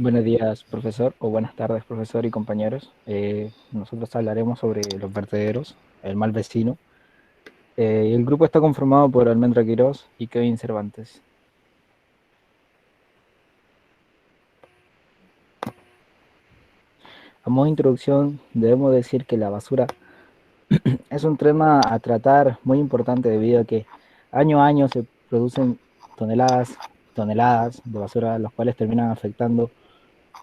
Buenos días, profesor, o buenas tardes, profesor y compañeros. Nosotros hablaremos sobre los vertederos, el mal vecino. Y el grupo está conformado por Almendra Quirós y Kevin Cervantes. A modo de introducción, debemos decir que la basura es un tema a tratar muy importante debido a que año a año se producen toneladas de basura, los cuales terminan afectando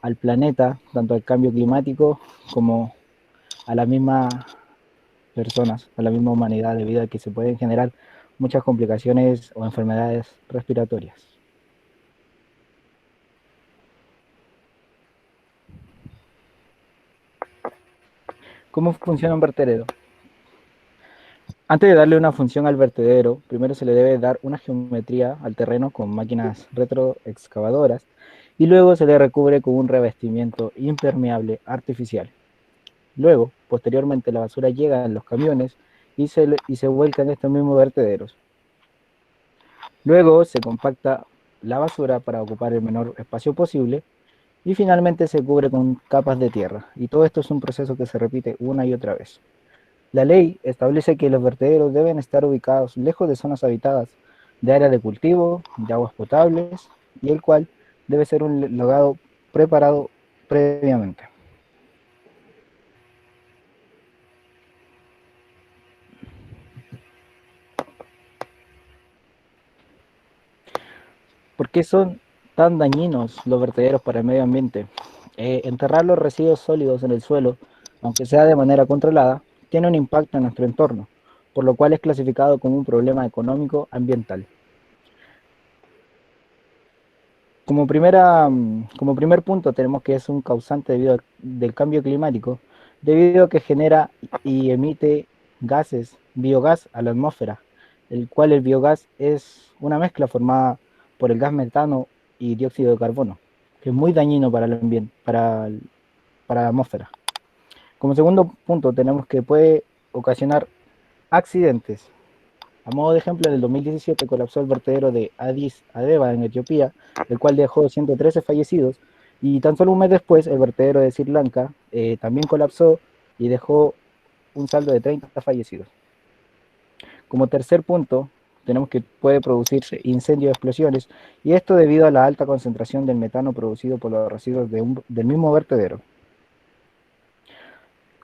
al planeta, tanto al cambio climático como a la misma personas, a la misma humanidad, debido a que se pueden generar muchas complicaciones o enfermedades respiratorias. ¿Cómo funciona un vertedero? Antes de darle una función al vertedero, primero se le debe dar una geometría al terreno con máquinas retroexcavadoras y luego se le recubre con un revestimiento impermeable artificial. Luego, posteriormente, la basura llega en los camiones y se vuelca en estos mismos vertederos. Luego se compacta la basura para ocupar el menor espacio posible y finalmente se cubre con capas de tierra. Y todo esto es un proceso que se repite una y otra vez. La ley establece que los vertederos deben estar ubicados lejos de zonas habitadas, de áreas de cultivo, de aguas potables, y el cual debe ser un logado preparado previamente. ¿Por qué son tan dañinos los vertederos para el medio ambiente? Enterrar los residuos sólidos en el suelo, aunque sea de manera controlada, tiene un impacto en nuestro entorno, por lo cual es clasificado como un problema económico ambiental. Como primer punto tenemos que es un causante del cambio climático, debido a que genera y emite gases, biogás a la atmósfera, el cual el biogás es una mezcla formada por el gas metano y dióxido de carbono, que es muy dañino para el ambiente, para la atmósfera. Como segundo punto tenemos que puede ocasionar accidentes. A modo de ejemplo, en el 2017 colapsó el vertedero de Addis Abeba en Etiopía, el cual dejó 113 fallecidos, y tan solo un mes después el vertedero de Sri Lanka también colapsó y dejó un saldo de 30 fallecidos. Como tercer punto, tenemos que puede producirse incendios y explosiones, y esto debido a la alta concentración del metano producido por los residuos del mismo vertedero.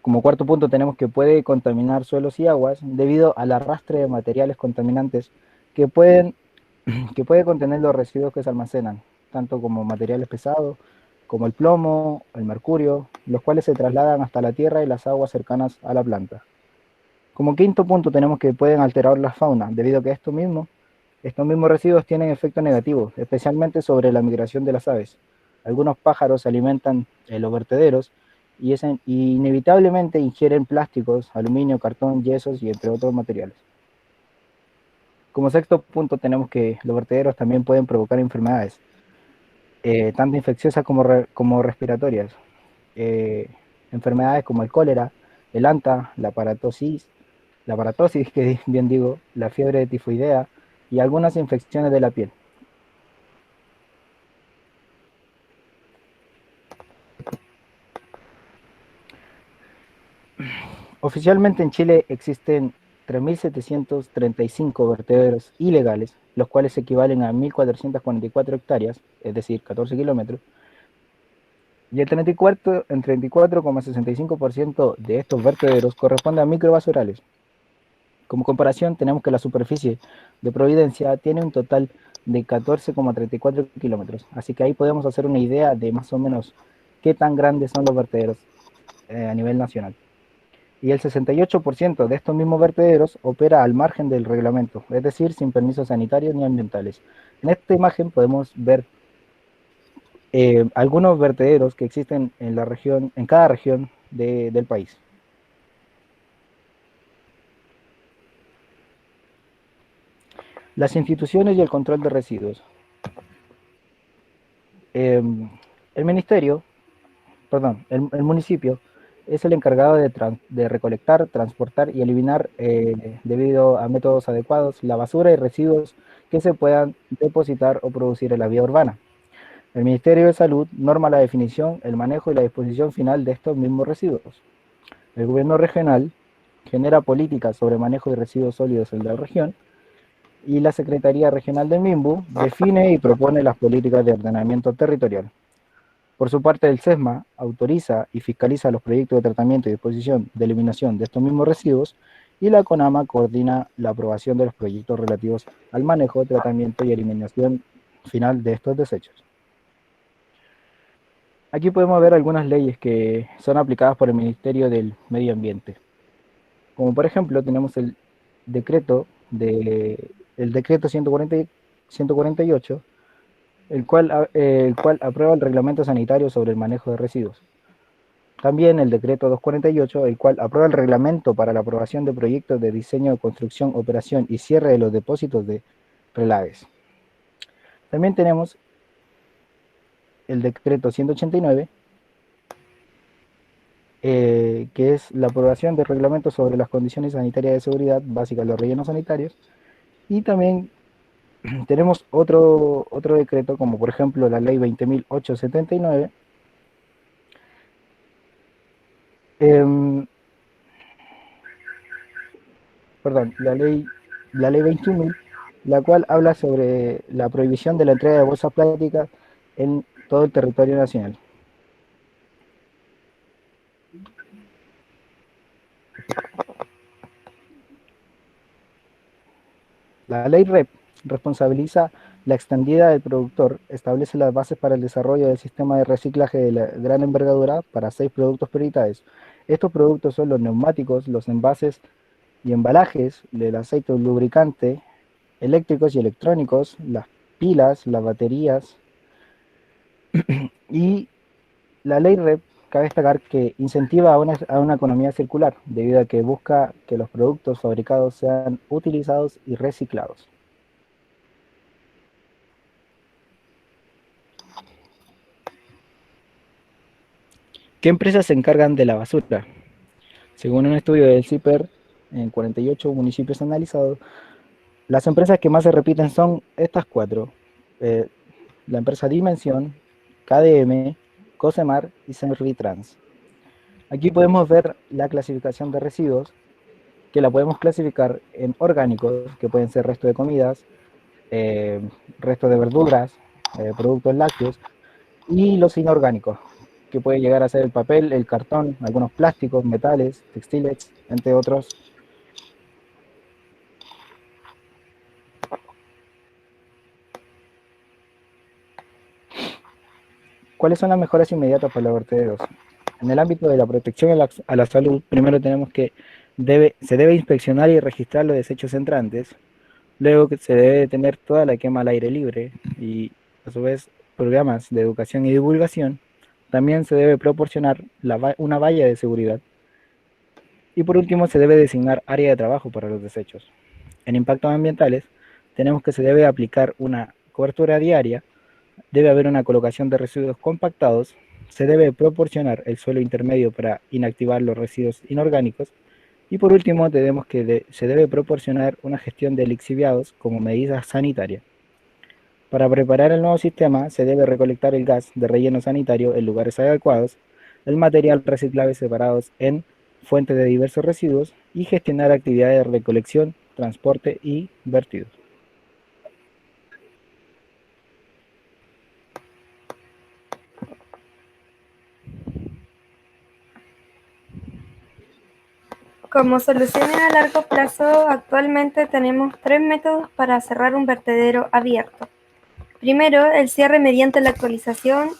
Como cuarto punto tenemos que puede contaminar suelos y aguas debido al arrastre de materiales contaminantes que pueden que puede contener los residuos que se almacenan, tanto como materiales pesados, como el plomo, el mercurio, los cuales se trasladan hasta la tierra y las aguas cercanas a la planta. Como quinto punto tenemos que pueden alterar la fauna, debido a que estos mismos residuos tienen efectos negativos, especialmente sobre la migración de las aves. Algunos pájaros se alimentan en los vertederos y inevitablemente ingieren plásticos, aluminio, cartón, yesos y entre otros materiales. Como sexto punto tenemos que los vertederos también pueden provocar enfermedades, tanto infecciosas como respiratorias. Eh, Enfermedades como el cólera, el anta, la paratosis, que bien digo, la fiebre tifoidea y algunas infecciones de la piel. Oficialmente en Chile existen 3.735 vertederos ilegales, los cuales equivalen a 1.444 hectáreas, es decir, 14 kilómetros, y el 34,65% de estos vertederos corresponde a microbasurales. Como comparación, tenemos que la superficie de Providencia tiene un total de 14,34 kilómetros, así que ahí podemos hacer una idea de más o menos qué tan grandes son los vertederos a nivel nacional. Y el 68% de estos mismos vertederos opera al margen del reglamento, es decir, sin permisos sanitarios ni ambientales. En esta imagen podemos ver algunos vertederos que existen en la región, en cada región del país. Las instituciones y el control de residuos. Eh, el ministerio, perdón, el municipio es el encargado de recolectar, transportar y eliminar, debido a métodos adecuados, la basura y residuos que se puedan depositar o producir en la vía urbana. El Ministerio de Salud norma la definición, el manejo y la disposición final de estos mismos residuos. El gobierno regional genera políticas sobre manejo de residuos sólidos en la región y la Secretaría Regional del MIMBU define y propone las políticas de ordenamiento territorial. Por su parte, el SESMA autoriza y fiscaliza los proyectos de tratamiento y disposición de eliminación de estos mismos residuos y la CONAMA coordina la aprobación de los proyectos relativos al manejo, tratamiento y eliminación final de estos desechos. Aquí podemos ver algunas leyes que son aplicadas por el Ministerio del Medio Ambiente. Como por ejemplo, tenemos decreto el decreto 148, el cual aprueba el reglamento sanitario sobre el manejo de residuos. También el decreto 248, el cual aprueba el reglamento para la aprobación de proyectos de diseño, construcción, operación y cierre de los depósitos de relaves. También tenemos el decreto 189, que es la aprobación del reglamento sobre las condiciones sanitarias de seguridad básicas de los rellenos sanitarios. Y también tenemos otro decreto, como por ejemplo la ley 20.879, eh, perdón, la ley 21.000, la cual habla sobre la prohibición de la entrega de bolsas plásticas en todo el territorio nacional. La ley REP responsabiliza la extendida del productor, establece las bases para el desarrollo del sistema de reciclaje de la gran envergadura para 6 productos prioritarios. Estos productos son los neumáticos, los envases y embalajes, el aceite lubricante, eléctricos y electrónicos, las pilas, las baterías. Y la ley REP, cabe destacar que incentiva a una economía circular, debido a que busca que los productos fabricados sean utilizados y reciclados. ¿Qué empresas se encargan de la basura? Según un estudio del CIPER, en 48 municipios analizados, las empresas que más se repiten son estas cuatro. Eh, la empresa Dimensión, KDM, Cosemar y Servitrans. Aquí podemos ver la clasificación de residuos, que la podemos clasificar en orgánicos, que pueden ser restos de comidas, eh, restos de verduras, productos lácteos, y los inorgánicos, que puede llegar a ser el papel, el cartón, algunos plásticos, metales, textiles, entre otros. ¿Cuáles son las mejoras inmediatas para los vertederos? En el ámbito de la protección a la salud, primero tenemos que se debe inspeccionar y registrar los desechos entrantes, luego que se debe tener toda la quema al aire libre y a su vez programas de educación y divulgación. También se debe proporcionar una valla de seguridad. Y por último, se debe designar área de trabajo para los desechos. En impactos ambientales, tenemos que se debe aplicar una cobertura diaria, debe haber una colocación de residuos compactados, se debe proporcionar el suelo intermedio para inactivar los residuos inorgánicos y por último tenemos que se debe proporcionar una gestión de lixiviados como medida sanitaria. Para preparar el nuevo sistema se debe recolectar el gas de relleno sanitario en lugares adecuados, el material reciclable separados en fuentes de diversos residuos y gestionar actividades de recolección, transporte y vertidos. Como soluciones a largo plazo, actualmente tenemos 3 métodos para cerrar un vertedero abierto. Primero, el cierre mediante la actualización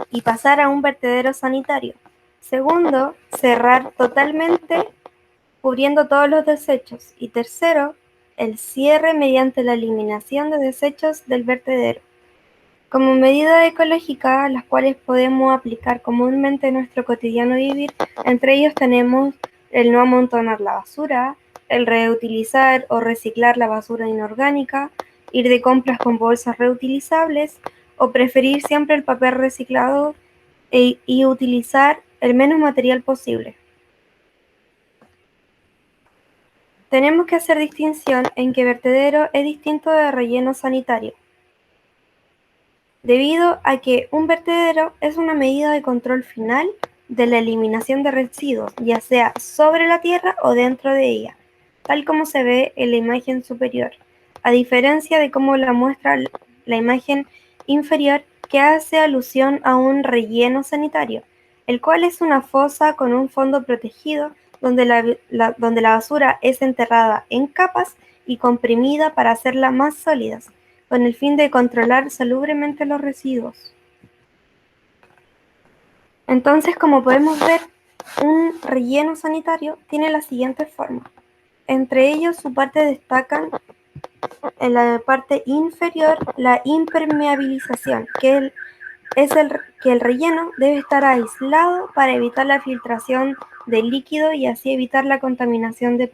y pasar a un vertedero sanitario. Segundo, cerrar totalmente cubriendo todos los desechos. Y tercero, el cierre mediante la eliminación de desechos del vertedero. Como medida ecológica, las cuales podemos aplicar comúnmente en nuestro cotidiano vivir, entre ellos tenemos el no amontonar la basura, el reutilizar o reciclar la basura inorgánica, ir de compras con bolsas reutilizables o preferir siempre el papel reciclado y utilizar el menos material posible. Tenemos que hacer distinción en que vertedero es distinto de relleno sanitario. debido a que un vertedero es una medida de control final de la eliminación de residuos, ya sea sobre la tierra o dentro de ella, tal como se ve en la imagen superior, a diferencia de cómo la muestra la imagen inferior, que hace alusión a un relleno sanitario, el cual es una fosa con un fondo protegido donde la basura es enterrada en capas y comprimida para hacerla más sólidas, con el fin de controlar salubremente los residuos. Entonces, como podemos ver, un relleno sanitario tiene la siguiente forma. Entre ellos, su parte destacan en la parte inferior la impermeabilización, que el relleno debe estar aislado para evitar la filtración del líquido y así evitar la contaminación de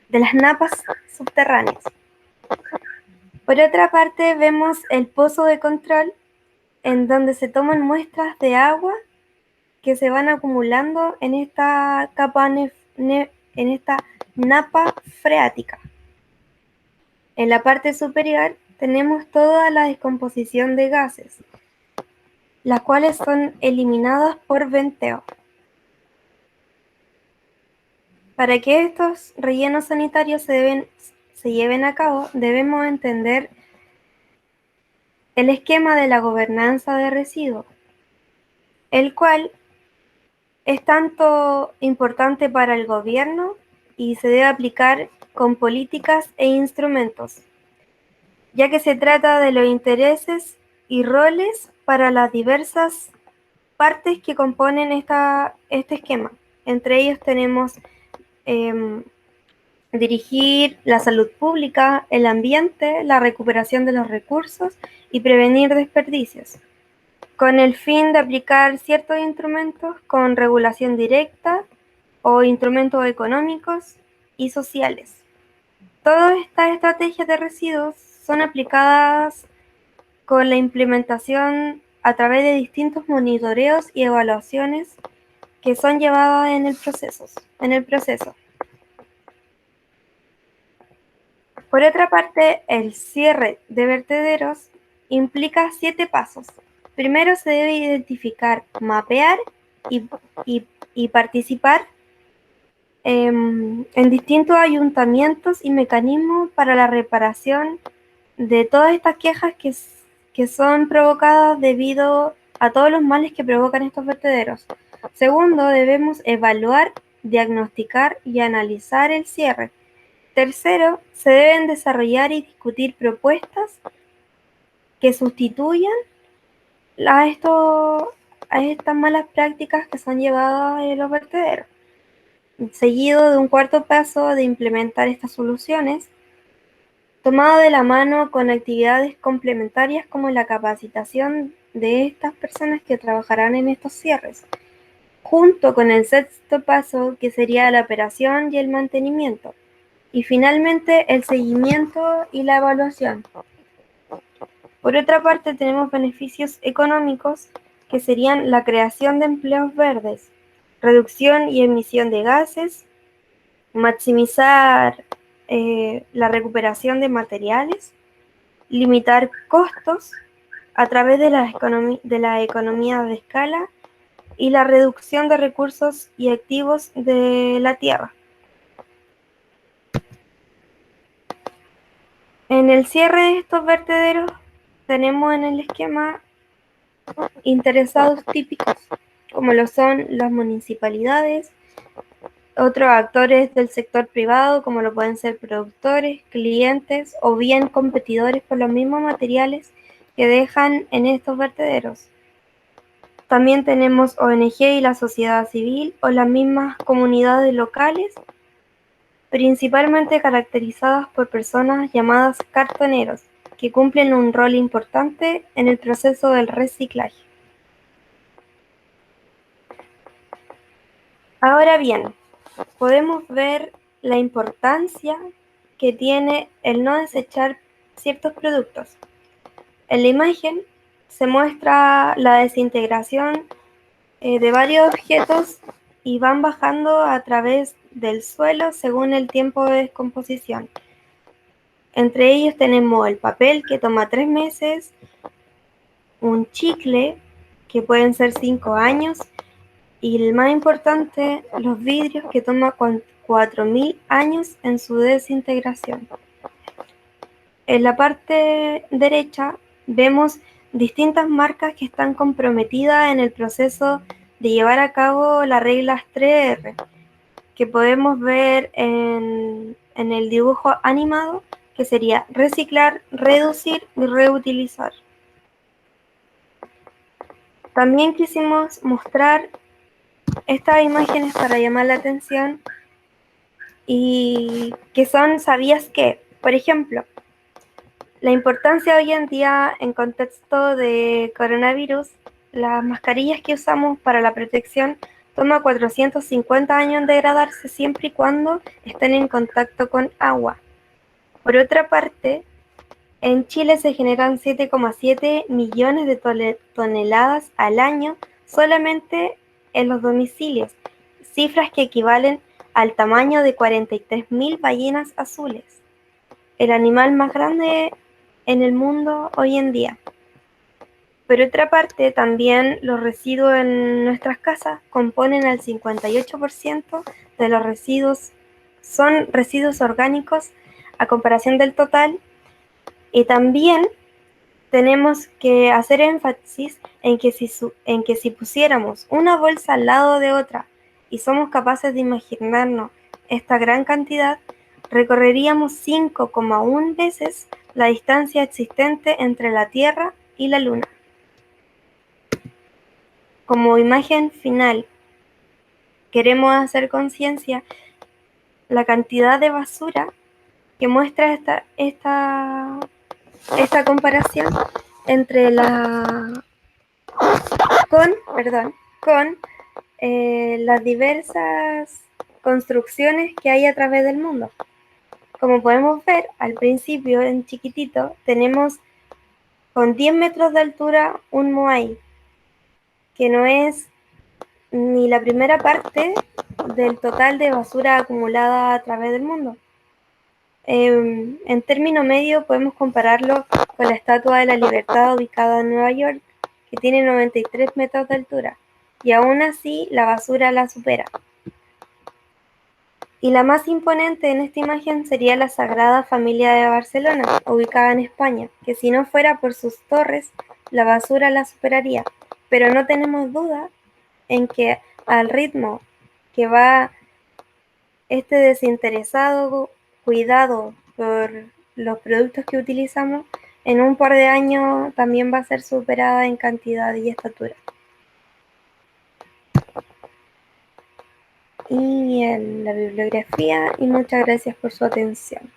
las napas subterráneas. Por otra parte, vemos el pozo de control, en donde se toman muestras de agua que se van acumulando en esta en esta napa freática. En la parte superior tenemos toda la descomposición de gases, las cuales son eliminadas por venteo. Para que estos rellenos sanitarios se lleven a cabo, debemos entender el esquema de la gobernanza de residuos, el cual es tanto importante para el gobierno y se debe aplicar con políticas e instrumentos, ya que se trata de los intereses y roles para las diversas partes que componen este esquema. Entre ellos tenemos dirigir la salud pública, el ambiente, la recuperación de los recursos y prevenir desperdicios, con el fin de aplicar ciertos instrumentos con regulación directa o instrumentos económicos y sociales. Todas estas estrategias de residuos son aplicadas con la implementación a través de distintos monitoreos y evaluaciones que son llevadas en el proceso. Por otra parte, el cierre de vertederos implica 7 pasos. Primero se debe identificar, mapear y participar en distintos ayuntamientos y mecanismos para la reparación de todas estas quejas que son provocadas debido a todos los males que provocan estos vertederos. Segundo, debemos evaluar, diagnosticar y analizar el cierre. Tercero, se deben desarrollar y discutir propuestas que sustituyan a estas malas prácticas que son llevadas en los vertederos. Seguido de un cuarto paso de implementar estas soluciones, tomado de la mano con actividades complementarias como la capacitación de estas personas que trabajarán en estos cierres, junto con el sexto paso, que sería la operación y el mantenimiento, y finalmente el seguimiento y la evaluación. Por otra parte, tenemos beneficios económicos que serían la creación de empleos verdes, reducción y emisión de gases, maximizar la recuperación de materiales, limitar costos a través de la economía de escala y la reducción de recursos y activos de la tierra. En el cierre de estos vertederos tenemos en el esquema interesados típicos, como lo son las municipalidades, otros actores del sector privado, como lo pueden ser productores, clientes o bien competidores por los mismos materiales que dejan en estos vertederos. También tenemos ONG y la sociedad civil o las mismas comunidades locales, principalmente caracterizadas por personas llamadas cartoneros, que cumplen un rol importante en el proceso del reciclaje. Ahora bien, podemos ver la importancia que tiene el no desechar ciertos productos. En la imagen se muestra la desintegración de varios objetos y van bajando a través del suelo según el tiempo de descomposición. Entre ellos tenemos el papel, que toma 3 meses, un chicle, que pueden ser 5 años, y el más importante, los vidrios, que toma 4.000 años en su desintegración. En la parte derecha vemos distintas marcas que están comprometidas en el proceso de llevar a cabo las reglas 3R, que podemos ver en el dibujo animado, que sería reciclar, reducir y reutilizar. También quisimos mostrar estas imágenes para llamar la atención y que son ¿sabías qué? Por ejemplo, la importancia hoy en día en contexto de coronavirus, las mascarillas que usamos para la protección toma 450 años en degradarse siempre y cuando estén en contacto con agua. Por otra parte, en Chile se generan 7,7 millones de toneladas al año solamente en los domicilios, cifras que equivalen al tamaño de 43.000 ballenas azules, el animal más grande en el mundo hoy en día. Por otra parte, también los residuos en nuestras casas componen el 58% de los residuos, son residuos orgánicos a comparación del total, y también tenemos que hacer énfasis en que si pusiéramos una bolsa al lado de otra y somos capaces de imaginarnos esta gran cantidad, recorreríamos 5,1 veces la distancia existente entre la Tierra y la Luna. Como imagen final, queremos hacer conciencia la cantidad de basura que muestra esta comparación entre con las diversas construcciones que hay a través del mundo. Como podemos ver, al principio, en chiquitito, tenemos con 10 metros de altura un Moai, que no es ni la primera parte del total de basura acumulada a través del mundo. En término medio podemos compararlo con la Estatua de la Libertad ubicada en Nueva York, que tiene 93 metros de altura, y aún así la basura la supera. Y la más imponente en esta imagen sería la Sagrada Familia de Barcelona, ubicada en España, que si no fuera por sus torres, la basura la superaría. Pero no tenemos duda en que al ritmo que va este desinteresado cuidado por los productos que utilizamos, en un par de años también va a ser superada en cantidad y estatura. Y en la bibliografía, y muchas gracias por su atención.